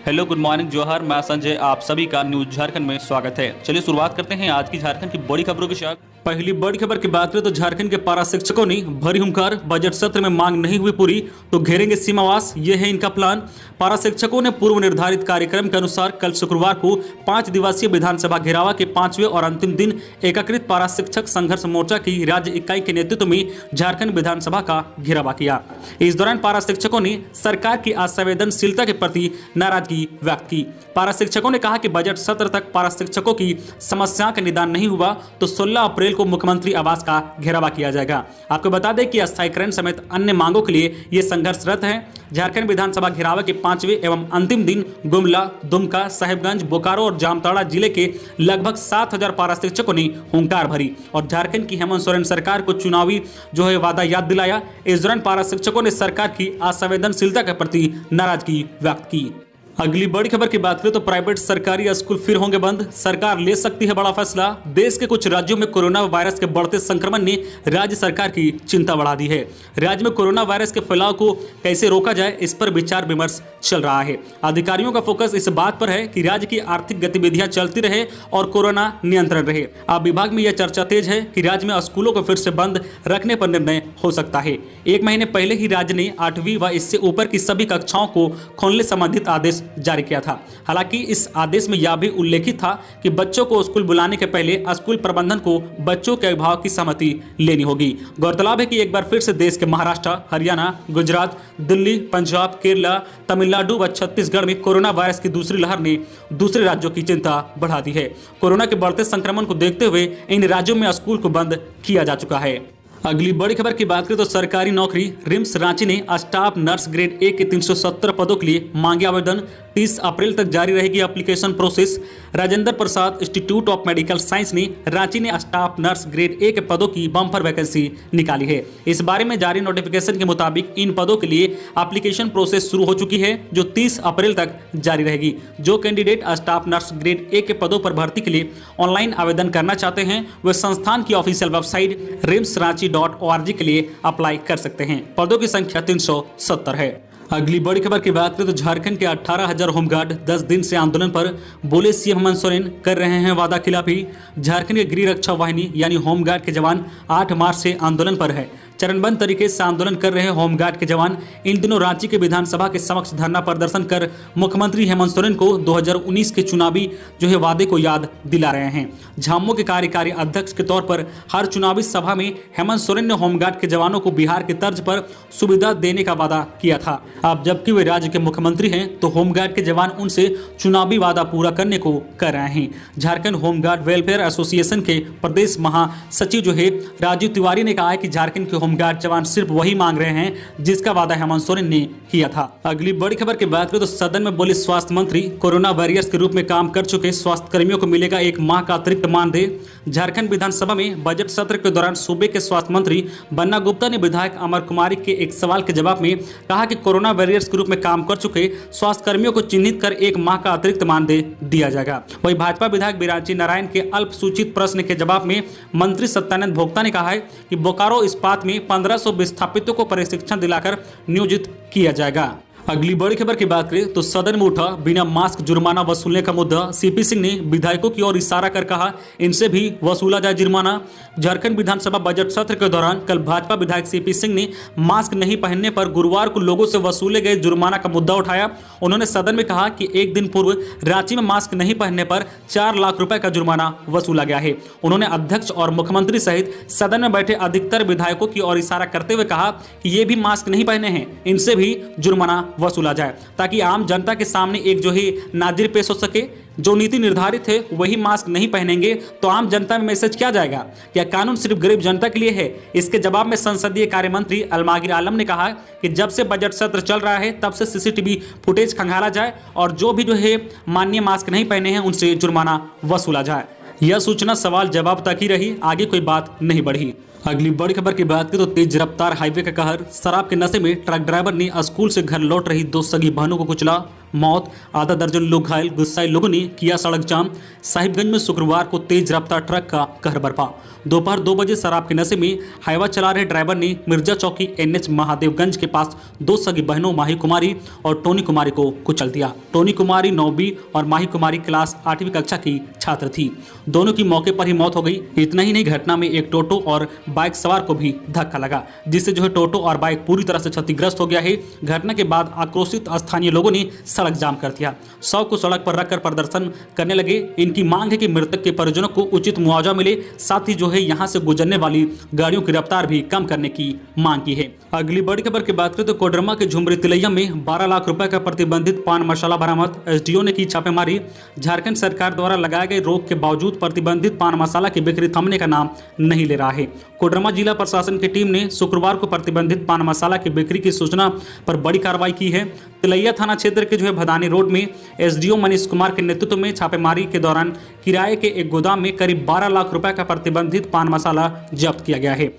Hello, good morning, जोहर। मैं संजय, आप सभी का न्यूज झारखंड में स्वागत है। चलिए शुरुआत करते हैं आज की झारखंड की बड़ी खबरों के साथ। पहली बड़ी खबर की बात करें तो झारखंड के पारा शिक्षकों ने भरी हुंकार, बजट सत्र में मांग नहीं हुई पूरी तो घेरेंगे सीमावास, ये है इनका प्लान। पारा शिक्षकों ने पूर्व निर्धारित कार्यक्रम के अनुसार कल शुक्रवार को 5 दिवसीय विधानसभा घेरावा के 5वें और अंतिम दिन एकीकृत पारा शिक्षक संघर्ष मोर्चा की राज्य इकाई के नेतृत्व में झारखंड विधानसभा का घेरावा किया। इस दौरान पारा शिक्षकों ने सरकार की असंवेदनशीलता के प्रति नाराजगी व्यक्त की। पारा शिक्षकों ने कहा कि बजट सत्र तक पारा शिक्षकों की समस्या का निदान नहीं हुआ तो 16 अप्रैल को मुख्यमंत्री आवास का घेरावा किया जाएगा। आपको बता दें कि अस्थायीकरण समेत अन्य मांगों के लिए ये संघर्षरत है। झारखंड विधानसभा घेरावा के 5वें एवं अंतिम दिन गुमला, दुमका, साहिबगंज, बोकारो और जामताड़ा जिले के लगभग 7000 पारा शिक्षकों ने हुंकार भरी और झारखंड की हेमंत सोरेन सरकार को चुनावी वादा याद दिलाया। इस दौरान पारा शिक्षकों ने सरकार की असंवेदनशीलता के प्रति नाराजगी व्यक्त की। अगली बड़ी खबर की बात करें तो प्राइवेट सरकारी स्कूल फिर होंगे बंद, सरकार ले सकती है बड़ा फैसला। देश के कुछ राज्यों में कोरोना वायरस के बढ़ते संक्रमण ने राज्य सरकार की चिंता बढ़ा दी है। राज्य में कोरोना वायरस के फैलाव को कैसे रोका जाए, इस पर विचार विमर्श चल रहा है। अधिकारियों का फोकस इस बात पर है कि राज्य की आर्थिक गतिविधियां चलती रहे और कोरोना नियंत्रण रहे। अब विभाग में यह चर्चा तेज है कि राज्य में स्कूलों को फिर से बंद रखने पर निर्णय हो सकता है। 1 महीने पहले ही राज्य ने 8वीं व इससे ऊपर की सभी कक्षाओं को खोलने संबंधित आदेश जारी किया था। हालांकि इस आदेश में यह भी उल्लेखित था कि बच्चों को स्कूल बुलाने के पहले स्कूल प्रबंधन को बच्चों के अभिभावक की सहमति लेनी होगी। गौरतलब है कि एक बार फिर से देश के महाराष्ट्र, हरियाणा, गुजरात, दिल्ली, पंजाब, केरला, तमिलनाडु व छत्तीसगढ़ में कोरोना वायरस की दूसरी लहर ने दूसरे राज्यों की चिंता बढ़ा दी है। कोरोना के बढ़ते संक्रमण को देखते हुए इन राज्यों में स्कूल को बंद किया जा चुका है। अगली बड़ी खबर की बात करें तो सरकारी नौकरी रिम्स रांची ने स्टाफ नर्स ग्रेड ए के 370 पदों के लिए मांगे आवेदन। 30 अप्रैल तक जारी रहेगी application process. Rajendra Prasad institute of medical science ने रांची ने स्टाफ नर्स ग्रेड ए के पदों की बम्पर वैकेंसी निकाली है। इस बारे में जारी नोटिफिकेशन के मुताबिक इन पदों के लिए एप्लीकेशन प्रोसेस शुरू हो चुकी है, जो 30 अप्रैल तक जारी रहेगी। जो candidate staff nurse grade A के पदों पर भर्ती के लिए ऑनलाइन आवेदन करना चाहते हैं वे संस्थान की ऑफिशियल वेबसाइट rimsranchi.org के लिए अप्लाई कर सकते हैं। पदों की संख्या 370 है। अगली बड़ी खबर की बात करें तो झारखंड के 18,000 होमगार्ड 10 दिन से आंदोलन पर, बोले सीएम हेमंत सोरेन कर रहे हैं वादा खिलाफी। झारखंड के गृह रक्षा वाहिनी यानी होमगार्ड के जवान 8 मार्च से आंदोलन पर है। चरणबद्ध तरीके से आंदोलन कर रहे होमगार्ड के जवान इन दिनों रांची के विधानसभा के समक्ष धरना प्रदर्शन कर मुख्यमंत्री हेमंत सोरेन को 2019 के चुनावी वादे को याद दिला रहे हैं। झामुमो के कार्यकारी अध्यक्ष के तौर पर हर चुनावी सभा में हेमंत सोरेन ने होमगार्ड के जवानों को बिहार की तर्ज पर सुविधा देने का वादा किया था। अब जबकि वे राज्य के मुख्यमंत्री हैं तो होमगार्ड के जवान उनसे चुनावी वादा पूरा करने को कर रहे हैं। झारखंड होमगार्ड वेलफेयर एसोसिएशन के प्रदेश महासचिव राजीव तिवारी ने कहा है कि झारखंड के होमगार्ड जवान सिर्फ वही मांग रहे हैं जिसका वादा हेमंत सोरेन ने किया था। अगली बड़ी खबर की बात करें तो सदन में बोले स्वास्थ्य मंत्री, कोरोना वॉरियर्स के रूप में काम कर चुके स्वास्थ्य कर्मियों को मिलेगा 1 माह का अतिरिक्त मानदेय। झारखंड विधानसभा में बजट सत्र के दौरान सूबे के स्वास्थ्य मंत्री बन्ना गुप्ता ने विधायक अमर कुमारी के एक सवाल के जवाब में कहा कि कोरोना वॉरियर्स के रूप में काम कर चुके स्वास्थ्य कर्मियों को चिन्हित कर 1 माह का अतिरिक्त मानदेय दिया जाएगा। वहीं भाजपा विधायक बिरांची नारायण के अल्पसूचित प्रश्न के जवाब में मंत्री सत्यानंद भोक्ता ने कहा है कि बोकारो इस्पात में 1500 विस्थापितों को प्रशिक्षण दिलाकर नियोजित किया जाएगा। अगली बड़ी खबर की बात करें तो सदन में उठा बिना मास्क जुर्माना वसूलने का मुद्दा। सीपी सिंह ने विधायकों की ओर इशारा कर कहा इनसे भी वसूला जाए जुर्माना। झारखंड विधानसभा बजट सत्र के दौरान कल भाजपा विधायक सीपी सिंह ने मास्क नहीं पहनने पर गुरुवार को लोगों से वसूले गए जुर्माना का मुद्दा उठाया। उन्होंने सदन में कहा कि 1 दिन पूर्व रांची में मास्क नहीं पहनने पर 4 लाख रुपए का जुर्माना वसूला गया है। उन्होंने अध्यक्ष और मुख्यमंत्री सहित सदन में बैठे अधिकतर विधायकों की ओर इशारा करते हुए कहा कि ये भी मास्क नहीं पहने हैं, इनसे भी जुर्माना वसूला जाए ताकि आम जनता के सामने एक नाजिर पेश हो सके। जो नीति निर्धारित है वही मास्क नहीं पहनेंगे तो आम जनता में मैसेज क्या जाएगा? क्या कानून सिर्फ गरीब जनता के लिए है? इसके जवाब में संसदीय कार्य मंत्री अलमागिर आलम ने कहा कि जब से बजट सत्र चल रहा है तब से सीसीटीवी फुटेज खंगाला जाए और जो भी माननीय मास्क नहीं पहने हैं उनसे जुर्माना वसूला जाए। यह सूचना सवाल जवाब तक ही रही, आगे कोई बात नहीं बढ़ी। अगली बड़ी खबर की बात करें तो तेज रफ्तार हाईवे का कहर, शराब के नशे में ट्रक ड्राइवर ने स्कूल से घर लौट रही 2 सगी बहनों को कुचला। मौत, आधा दर्जन लोग घायल, गुस्साए लोगों ने किया सड़क जाम। साहिबगंज में शुक्रवार को तेज रफ्तार ट्रक का कहर बरपा। दोपहर 2 बजे शराब के नशे में हाईवा चला रहे ड्राइवर ने मिर्जा चौकी NH महादेवगंज के पास 2 सगी बहनों माही कुमारी और टोनी कुमारी को कुचल दिया। टोनी कुमारी 9वीं और माही कुमारी क्लास 8वीं कक्षा की छात्र थी। दोनों की मौके पर ही मौत हो गई। इतना ही नहीं, घटना में एक टोटो और बाइक सवार को भी धक्का लगा, जिससे टोटो और बाइक पूरी तरह से क्षतिग्रस्त हो गया है। घटना के बाद आक्रोशित स्थानीय लोगों ने सड़क जाम कर दिया। 100 को सड़क पर रखकर प्रदर्शन करने लगे। इनकी मांग है कि मृतक के परिजनों को उचित मुआवजा मिले, साथ ही यहां से गुजरने वाली गाड़ियों की रफ्तार भी कम करने की मांग की है। अगली बड़ी खबर की बात करें तो कोडरमा के झुमरी तिलैया में 12 लाख रुपए का प्रतिबंधित पान मसाला बरामद। SDO ने की छापेमारी। झारखंड सरकार द्वारा लगाए गए रोक के बावजूद प्रतिबंधित पान मसाला की बिक्री थमने का नाम नहीं ले रहा है। कोडरमा जिला प्रशासन की टीम ने शुक्रवार को प्रतिबंधित पान मसाला की बिक्री की सूचना पर बड़ी कार्रवाई की है। तिलैया थाना क्षेत्र के भदानी रोड में SDO मनीष कुमार के नेतृत्व में छापेमारी के दौरान किराए के एक गोदाम में करीब 12 लाख रुपए का प्रतिबंधित पान मसाला जब्त किया गया है।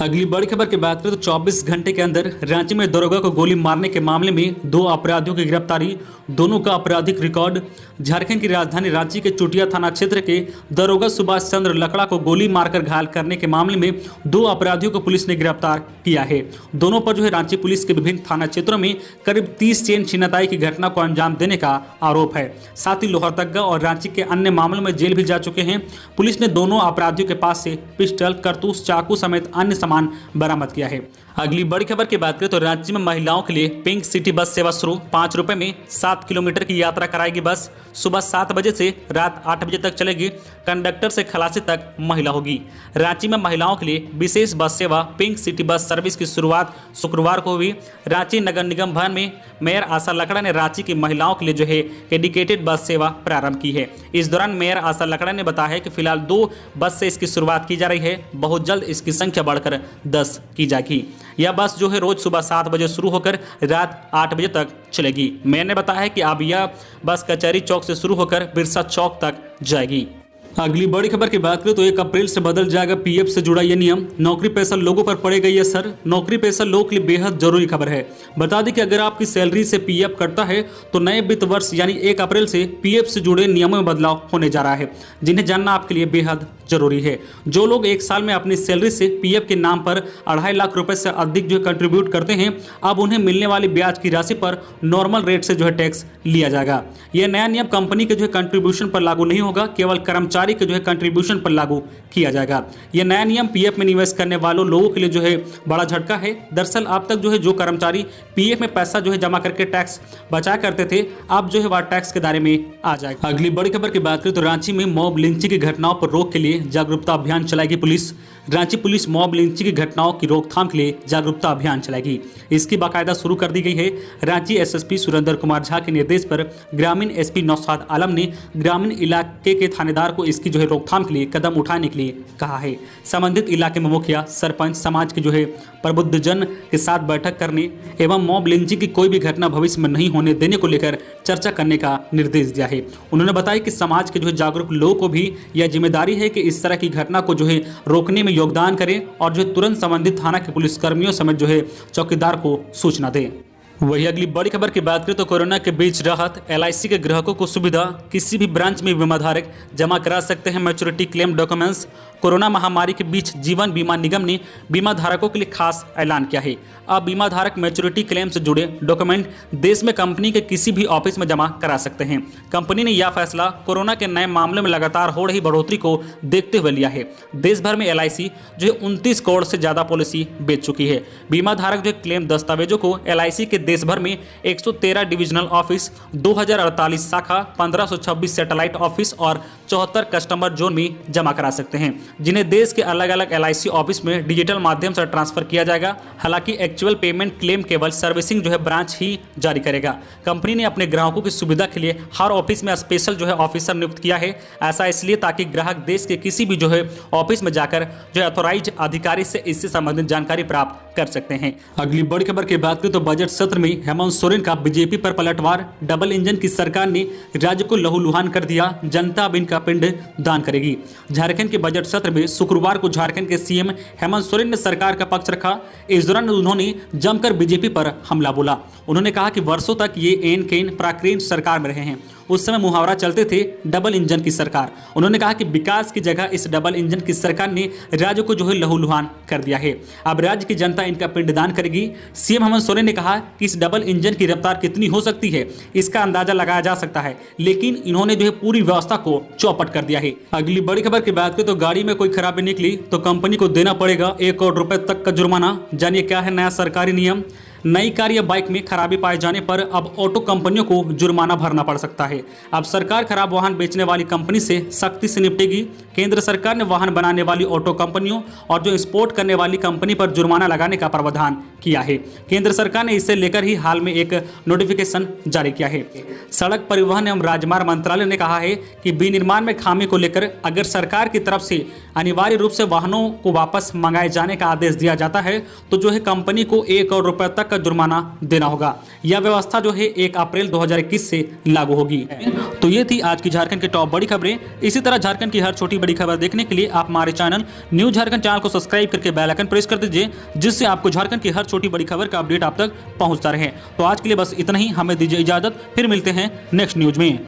अगली बड़ी खबर की बात करें तो 24 घंटे के अंदर रांची में दरोगा को गोली मारने के मामले में 2 अपराधियों की गिरफ्तारी। दोनों का आपराधिक रिकॉर्ड। झारखंड की राजधानी रांची के चुटिया थाना क्षेत्र के दरोगा सुभाष चंद्र लकड़ा को गोली मारकर घायल करने के मामले में 2 अपराधियों को पुलिस ने गिरफ्तार किया है। दोनों पर रांची पुलिस के विभिन्न थाना क्षेत्रों में करीब 30 चेन छिनताई की घटना को अंजाम देने का आरोप है। साथ ही लोहरदगा और रांची के अन्य मामलों में जेल भी जा चुके हैं। पुलिस ने दोनों अपराधियों के पास से पिस्टल, कारतूस, चाकू समेत अन्य सामान बरामद किया है। अगली बड़ी खबर की बात करें तो राज्य में महिलाओं के लिए पिंक सिटी बस सेवा शुरू। 5 रुपए में 7 किलोमीटर की यात्रा कराएगी बस। सुबह 7 बजे से रात 8 बजे तक चलेगी। कंडक्टर से खलासी तक महिला होगी। रांची में महिलाओं के लिए विशेष बस सेवा पिंक सिटी बस सर्विस की शुरुआत शुक्रवार को हुई। रांची नगर निगम भवन में मेयर आशा लकड़ा ने रांची की महिलाओं के लिए डेडिकेटेड बस सेवा प्रारंभ की है। इस दौरान मेयर आशा लकड़ा ने बताया है कि फिलहाल 2 बस से इसकी शुरुआत की जा रही है। बहुत जल्द इसकी संख्या बढ़कर 10 की जाएगी। यह बस रोज सुबह 7 बजे शुरू होकर रात 8 बजे तक चलेगी। मेयर ने बताया है कि अब यह बस कचहरी चौक से शुरू होकर बिरसा चौक तक जाएगी। अगली बड़ी खबर की बात करें तो 1 अप्रैल से बदल जाएगा PF से जुड़ा यह नियम। नौकरी पेशा लोगों पर पड़ेगा यह असर। नौकरी पेशा लोगों के लिए बेहद जरूरी खबर है। बता दें कि अगर आपकी सैलरी से PF कटता है तो नए वित्त वर्ष यानी 1 अप्रैल से PF से जुड़े नियमों में बदलाव होने जा रहा है, जिन्हें जानना आपके लिए बेहद जरूरी है। जो लोग 1 साल में अपनी सैलरी से PF के नाम पर 2.5 लाख रुपए से अधिक कंट्रीब्यूट करते हैं, अब उन्हें मिलने वाली ब्याज की राशि पर नॉर्मल रेट से टैक्स लिया जाएगा। यह नया नियम कंपनी के कंट्रीब्यूशन पर लागू नहीं होगा, केवल कर्मचारी के कंट्रीब्यूशन पर लागू किया जाएगा। यह नया नियम PF में निवेश करने वालों लोगों के लिए बड़ा झटका है। दरअसल अब तक जो कर्मचारी PF में पैसा जमा करके टैक्स बचाया करते थे, अब वह टैक्स के दायरे में आ जाएगा। अगली बड़ी खबर की बात करें तो रांची में मॉब लिंचिंग की घटनाओं पर रोक के लिए जागरूकता अभियान चलाएगी police. Ranchi police mob lynching की घटनाओं की रोकथाम के लिए जागरूकता अभियान चलाएगी। इसकी बाकायदा शुरू कर दी गई है। रांची SSP सुरेंद्र कुमार झा के निर्देश पर ग्रामीण SP नौशाद आलम ने ग्रामीण इलाके के थानेदार को इसकी रोकथाम के लिए कदम उठाने के लिए कहा है। संबंधित इलाके में मुखिया, सरपंच, समाज के प्रबुद्धजन के साथ बैठक करने एवं मॉब लिंचिंग की कोई भी घटना भविष्य में नहीं होने देने को लेकर चर्चा करने का निर्देश दिया है। उन्होंने बताया कि समाज के जागरूक लोगों को भी यह जिम्मेदारी है कि इस तरह की घटना को रोकने में योगदान करें और तुरंत संबंधित थाना के पुलिसकर्मियों समेत चौकीदार को सूचना दें। वही अगली बड़ी खबर की बात करें तो कोरोना के बीच राहत। LIC के ग्राहकों को सुविधा, किसी भी ब्रांच में बीमा धारक जमा करा सकते हैं मैच्योरिटी क्लेम डॉक्यूमेंट्स। कोरोना महामारी के बीच जीवन बीमा निगम ने बीमा धारकों के लिए खास ऐलान किया है। अब बीमा धारक मैच्योरिटी क्लेम से जुड़े डॉक्यूमेंट देश में कंपनी के किसी भी ऑफिस में जमा करा सकते हैं। कंपनी ने यह फैसला कोरोना के नए मामलों में लगातार हो रही बढ़ोतरी को देखते हुए लिया है। देश भर में LIC 29 करोड़ से ज्यादा पॉलिसी बेच चुकी है। बीमा धारक क्लेम दस्तावेजों को LIC के देश भर में 113 डिविजनल ऑफिस, 2048 शाखा, 1526 सैटेलाइट ऑफिस और 74 कस्टमर जोन में जमा करा सकते हैं, जिन्हें देश के अलग अलग LIC ऑफिस में डिजिटल माध्यम से ट्रांसफर किया जाएगा। हालांकि एक्चुअल पेमेंट क्लेम केवल सर्विसिंग ब्रांच ही जारी करेगा। कंपनी ने अपने ग्राहकों की सुविधा के लिए हर ऑफिस में स्पेशल ऑफिसर नियुक्त किया है। ऐसा इसलिए ताकि ग्राहक देश के किसी भी ऑफिस में जाकर अथॉराइज्ड अधिकारी से इससे संबंधित जानकारी प्राप्त कर सकते हैं। अगली बड़ी खबर की बात करें तो बजट सत्र सत्र में हेमंत सोरेन का बीजेपी पर पलटवार, डबल इंजन की सरकार ने राज्य को लहूलुहान कर दिया, जनता अब इनका पिंड दान करेगी। झारखंड के बजट सत्र में शुक्रवार को झारखंड के सीएम हेमंत सोरेन ने सरकार का पक्ष रखा। इस दौरान उन्होंने जमकर बीजेपी पर हमला बोला। उन्होंने कहा कि वर्षों तक ये एन केन प्राकृतिक सरकार में रहे हैं। उस समय मुहावरा चलते थे डबल इंजन की सरकार। उन्होंने कहा कि विकास की जगह इस डबल इंजन की सरकार ने राज्य को जो है लहूलुहान कर दिया है। अब राज्य की जनता इनका पिंडदान करेगी। सीएम हेमंत सोरेन ने कहा कि इस डबल इंजन की रफ्तार कितनी हो सकती है इसका अंदाजा लगाया जा सकता है, लेकिन इन्होंने जो है पूरी व्यवस्था को चौपट कर दिया है। अगली बड़ी खबर की बात करें तो गाड़ी में कोई खराबी निकली तो कंपनी को देना पड़ेगा 1 करोड़ रुपए तक का जुर्माना। जानिए क्या है नया सरकारी नियम। नई कार या बाइक में खराबी पाए जाने पर अब ऑटो कंपनियों को जुर्माना भरना पड़ सकता है। अब सरकार खराब वाहन बेचने वाली कंपनी से सख्ती से निपटेगी। केंद्र सरकार ने वाहन बनाने वाली ऑटो कंपनियों और जो एक्सपोर्ट करने वाली कंपनी पर जुर्माना लगाने का प्रावधान किया है। केंद्र सरकार ने इसे लेकर ही हाल में एक नोटिफिकेशन जारी किया है। सड़क परिवहन एवं राजमार्ग मंत्रालय ने कहा है कि विनिर्माण में खामी को लेकर अगर सरकार की तरफ से अनिवार्य रूप से वाहनों को वापस मंगाए जाने का आदेश दिया जाता है तो जो है कंपनी को 1 करोड़ रुपए तक का जुर्माना देना होगा। यह व्यवस्था जो है 1 अप्रैल 2021 से लागू होगी। तो ये थी आज की झारखंड की टॉप बड़ी खबरें। इसी तरह झारखंड की हर छोटी बड़ी खबर देखने के लिए आप हमारे चैनल न्यूज झारखंड चैनल को सब्सक्राइब करके बेल आइकन प्रेस कर दीजिए, जिससे आपको झारखंड की हर छोटी बड़ी खबर का अपडेट आप तक पहुंचता रहे। तो आज के लिए बस इतना ही, हमें दीजिए इजाजत, फिर मिलते हैं नेक्स्ट न्यूज में।